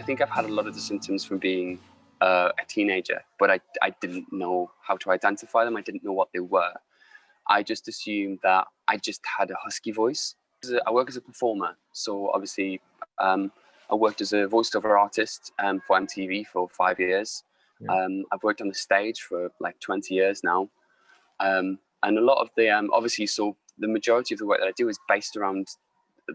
think I've had a lot of the symptoms from being a teenager, but I didn't know how to identify them. I didn't know what they were. I just assumed that I just had a husky voice. I work as a performer, so obviously I worked as a voiceover artist for MTV for 5 years. Yeah. I've worked on the stage for like 20 years now. And a lot of the, obviously, so the majority of the work that I do is based around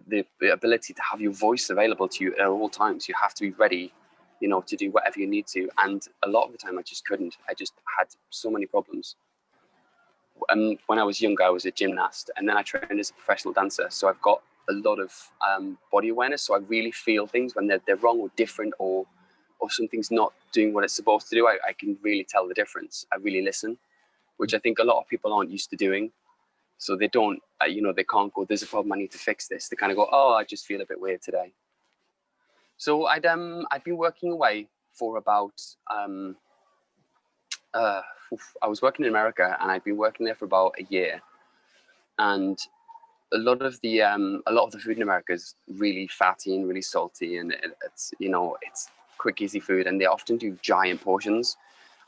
the ability to have your voice available to you at all times. You have to be ready, you know, to do whatever you need to. And a lot of the time I just couldn't. I just had so many problems. When I was younger, I was a gymnast, and then I trained as a professional dancer. So I've got a lot of body awareness. So I really feel things when they're wrong or different, or something's not doing what it's supposed to do. I can really tell the difference. I really listen, which I think a lot of people aren't used to doing. So they don't, you know, they can't go, there's a problem, I need to fix this. They kind of go, oh, I just feel a bit weird today. So I'd been working away for about, I was working in America, and I'd been working there for about a year. And a lot of the food in America is really fatty and really salty, and it's, you know, it's quick, easy food, and they often do giant portions.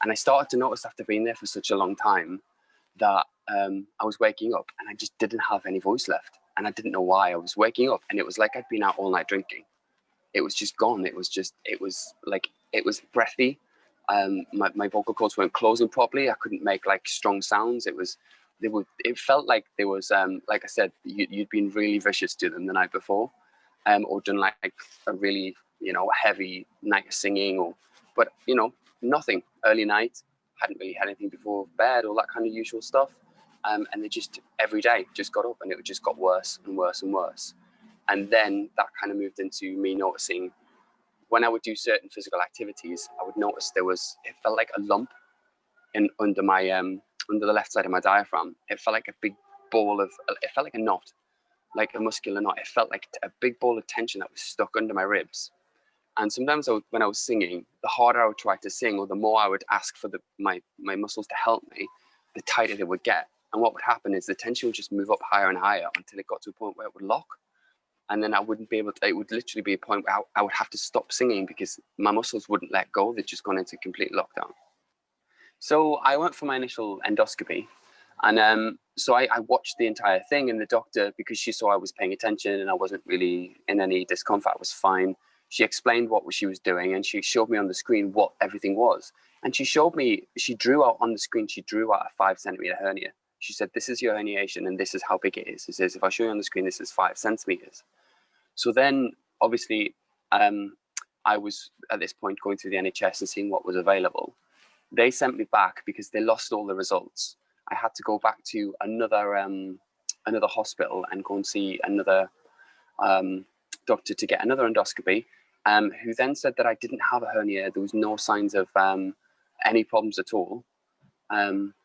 And I started to notice after being there for such a long time that I was waking up and I just didn't have any voice left. And I didn't know why. I was waking up and it was like I'd been out all night drinking. It was just gone. It was breathy. My vocal cords weren't closing properly. I couldn't make like strong sounds. It felt like there was, like I said, you'd been really vicious to them the night before, or done like a really, you know, heavy night of singing, but you know, nothing. Early night, hadn't really had anything before bed, all that kind of usual stuff. And they just every day just got up, and it just got worse and worse and worse. And then that kind of moved into me noticing when I would do certain physical activities, I would notice it felt like a lump under the left side of my diaphragm. It felt like a big ball it felt like a knot, like a muscular knot. It felt like a big ball of tension that was stuck under my ribs. And sometimes when I was singing, the harder I would try to sing, or the more I would ask for my muscles to help me, the tighter they would get. And what would happen is the tension would just move up higher and higher until it got to a point where it would lock. And then I wouldn't be able to, it would literally be a point where I would have to stop singing because my muscles wouldn't let go. They'd just gone into complete lockdown. So I went for my initial endoscopy. And so I watched the entire thing, and the doctor, because she saw I was paying attention and I wasn't really in any discomfort, I was fine. She explained what she was doing, and she showed me on the screen what everything was. And she drew out on the screen, she drew out a 5 centimeter hernia. She said, this is your herniation and this is how big it is. She says, if I show you on the screen, this is 5 centimeters. So then obviously I was at this point going through the NHS and seeing what was available. They sent me back because they lost all the results. I had to go back to another hospital and go and see another doctor to get another endoscopy, who then said that I didn't have a hernia. There was no signs of any problems at all,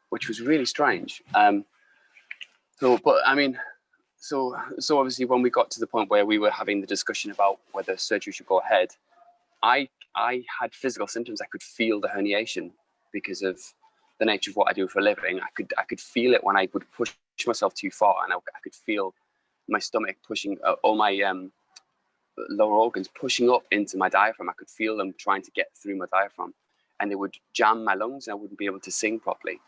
which was really strange. So obviously when we got to the point where we were having the discussion about whether surgery should go ahead, I had physical symptoms. I could feel the herniation because of the nature of what I do for a living. I could feel it when I would push myself too far, and I could feel my stomach pushing, all my lower organs pushing up into my diaphragm. I could feel them trying to get through my diaphragm, and they would jam my lungs, and I wouldn't be able to sing properly.